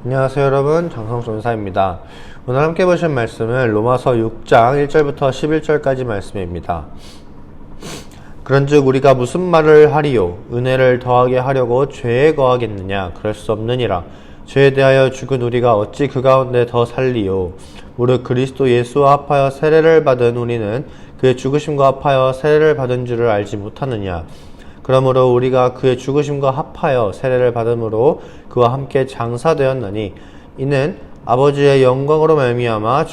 안녕하세요 여러분, 장성전사입니다. 오늘 함께 보실 말씀은 로마서 6장 1절부터 11절까지 말씀입니다. 그런즉 우리가 무슨 말을 하리요? 은혜를 더하게 하려고 죄에 거하겠느냐? 그럴 수 없느니라. 죄에 대하여 죽은 우리가 어찌 그 가운데 더 살리요? 무릇 그리스도 예수와 합하여 세례를 받은 우리는 그의 죽으심과 합하여 세례를 받은 줄을 알지 못하느냐? 그러므로 우리가 그의 죽으심과 합하여 세례를 받음으로 그와 함께 장사되었나니 이는 아버지의 영광으로 말미암아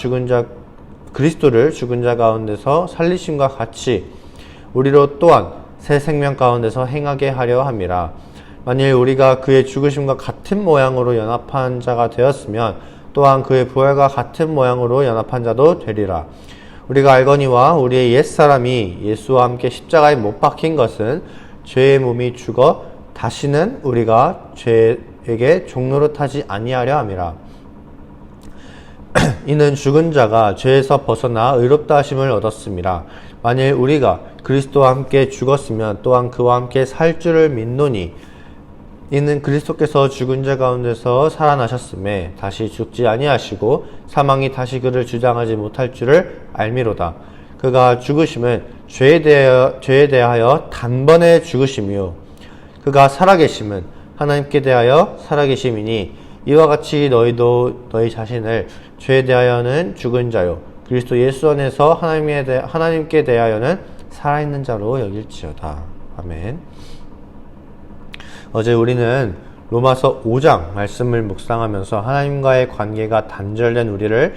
그리스도를 죽은 자 가운데서 살리심과 같이 우리로 또한 새 생명 가운데서 행하게 하려 함이라. 만일 우리가 그의 죽으심과 같은 모양으로 연합한 자가 되었으면 또한 그의 부활과 같은 모양으로 연합한 자도 되리라. 우리가 알거니와 우리의 옛사람이 예수와 함께 십자가에 못 박힌 것은 죄의 몸이 죽어 다시는 우리가 죄에게 종노릇하지 아니하려 함이라. 이는 죽은 자가 죄에서 벗어나 의롭다 하심을 얻었음이라. 만일 우리가 그리스도와 함께 죽었으면 또한 그와 함께 살 줄을 믿노니 이는 그리스도께서 죽은 자 가운데서 살아나셨음에 다시 죽지 아니하시고 사망이 다시 그를 주장하지 못할 줄을 알미로다. 그가 죽으심은 죄에 대하여 단번에 죽으심이요 그가 살아계심은 하나님께 대하여 살아계심이니 이와 같이 너희도 너희 자신을 죄에 대하여는 죽은 자요 그리스도 예수 안에서 하나님께 대하여는 살아있는 자로 여길지어다. 아멘. 어제 우리는 로마서 5장 말씀을 묵상하면서 하나님과의 관계가 단절된 우리를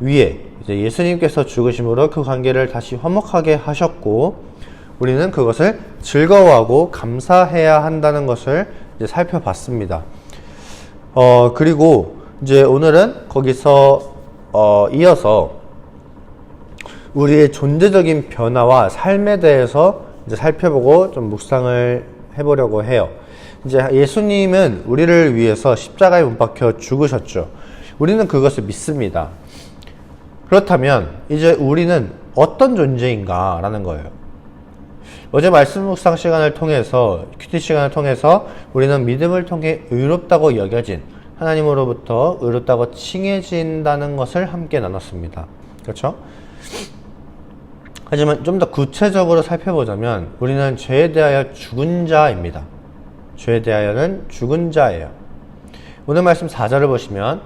위해 이제 예수님께서 죽으심으로 그 관계를 다시 화목하게 하셨고 우리는 그것을 즐거워하고 감사해야 한다는 것을 이제 살펴봤습니다. 그리고 이제 오늘은 거기서 이어서 우리의 존재적인 변화와 삶에 대해서 이제 살펴보고 좀 묵상을 해보려고 해요. 이제 예수님은 우리를 위해서 십자가에 못 박혀 죽으셨죠. 우리는 그것을 믿습니다. 그렇다면 이제 우리는 어떤 존재인가 라는 거예요. 어제 말씀 묵상 시간을 통해서 큐티 시간을 통해서 우리는 믿음을 통해 의롭다고 여겨진 하나님으로부터 의롭다고 칭해진다는 것을 함께 나눴습니다. 그렇죠? 하지만 좀 더 구체적으로 살펴보자면 우리는 죄에 대하여 죽은 자입니다. 죄에 대하여는 죽은 자예요. 오늘 말씀 4절을 보시면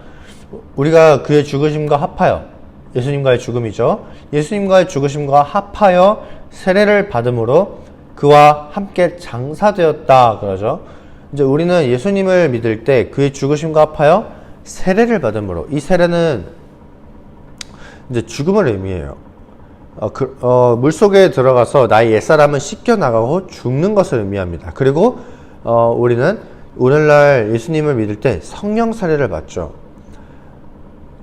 우리가 그의 죽으심과 합하여 예수님과의 죽음이죠. 예수님과의 죽으심과 합하여 세례를 받음으로 그와 함께 장사되었다 그러죠. 이제 우리는 예수님을 믿을 때 그의 죽으심과 합하여 세례를 받음으로, 이 세례는 이제 죽음을 의미해요. 물속에 들어가서 나의 옛사람은 씻겨나가고 죽는 것을 의미합니다. 그리고 우리는 오늘날 예수님을 믿을 때 성령 세례를 받죠.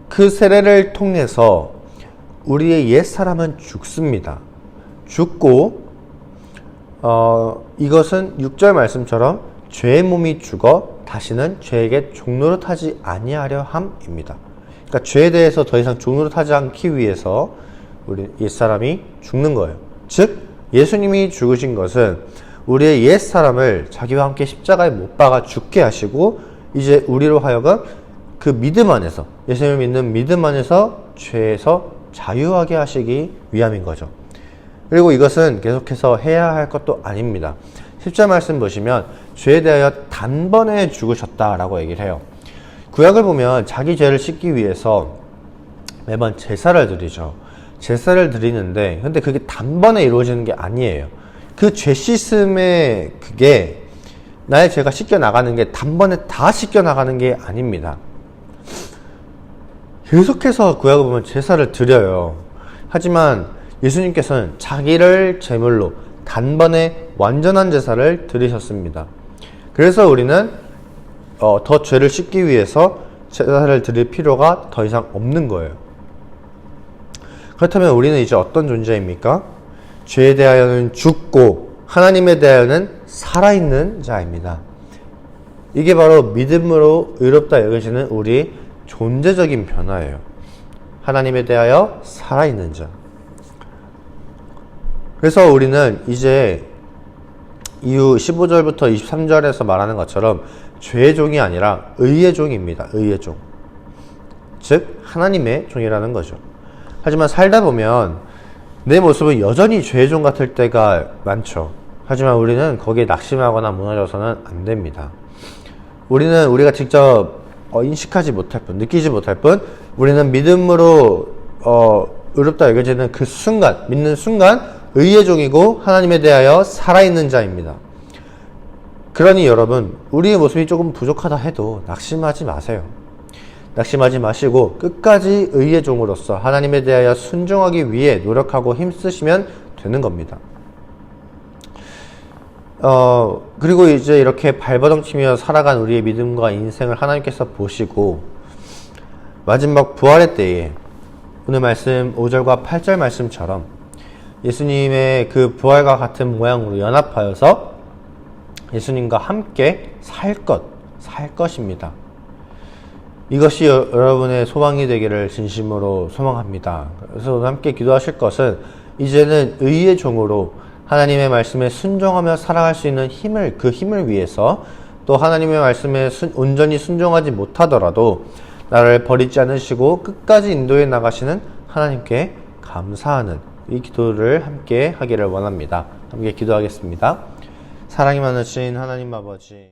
그 세례를 통해서 우리의 옛사람은 죽습니다. 죽고 이것은 6절 말씀처럼 죄의 몸이 죽어 다시는 죄에게 종노릇하지 아니하려 함입니다. 그러니까 죄에 대해서 더 이상 종노릇하지 않기 위해서 우리 옛사람이 죽는 거예요. 즉 예수님이 죽으신 것은 우리의 옛사람을 자기와 함께 십자가에 못 박아 죽게 하시고 이제 우리로 하여금 그 믿음 안에서, 예수님을 믿는 믿음 안에서 죄에서 자유하게 하시기 위함인 거죠. 그리고 이것은 계속해서 해야 할 것도 아닙니다. 10절 말씀 보시면 죄에 대하여 단번에 죽으셨다라고 얘기를 해요. 구약을 보면 자기 죄를 씻기 위해서 매번 제사를 드리죠. 제사를 드리는데 근데 그게 단번에 이루어지는 게 아니에요. 그 죄 씻음의 그게 나의 죄가 씻겨나가는 게 단번에 다 씻겨나가는 게 아닙니다. 계속해서 구약을 보면 제사를 드려요. 하지만 예수님께서는 자기를 제물로 단번에 완전한 제사를 드리셨습니다. 그래서 우리는 더 죄를 씻기 위해서 제사를 드릴 필요가 더 이상 없는 거예요. 그렇다면 우리는 이제 어떤 존재입니까? 죄에 대하여는 죽고 하나님에 대하여는 살아있는 자입니다. 이게 바로 믿음으로 의롭다 여겨지는 우리 존재적인 변화예요. 하나님에 대하여 살아있는 자. 그래서 우리는 이제 이후 15절부터 23절에서 말하는 것처럼 죄의 종이 아니라 의의 종입니다. 의의 종. 즉 하나님의 종이라는 거죠. 하지만 살다 보면 내 모습은 여전히 죄의 종 같을 때가 많죠. 하지만 우리는 거기에 낙심하거나 무너져서는 안 됩니다. 우리는 우리가 직접 인식하지 못할 뿐, 느끼지 못할 뿐, 우리는 믿음으로 의롭다 여겨지는 그 순간, 믿는 순간 의의 종이고 하나님에 대하여 살아있는 자입니다. 그러니 여러분, 우리의 모습이 조금 부족하다 해도 낙심하지 마세요. 낙심하지 마시고 끝까지 의의 종으로서 하나님에 대하여 순종하기 위해 노력하고 힘쓰시면 되는 겁니다. 그리고 이제 이렇게 발버둥치며 살아간 우리의 믿음과 인생을 하나님께서 보시고 마지막 부활의 때에 오늘 말씀 5절과 8절 말씀처럼 예수님의 그 부활과 같은 모양으로 연합하여서 예수님과 함께 살 것입니다. 이것이 여러분의 소망이 되기를 진심으로 소망합니다. 그래서 오늘 함께 기도하실 것은 이제는 의의 종으로 하나님의 말씀에 순종하며 살아갈 수 있는 그 힘을 위해서 또 하나님의 말씀에 온전히 순종하지 못하더라도 나를 버리지 않으시고 끝까지 인도해 나가시는 하나님께 감사하는 이 기도를 함께 하기를 원합니다. 함께 기도하겠습니다. 사랑이 많으신 하나님 아버지,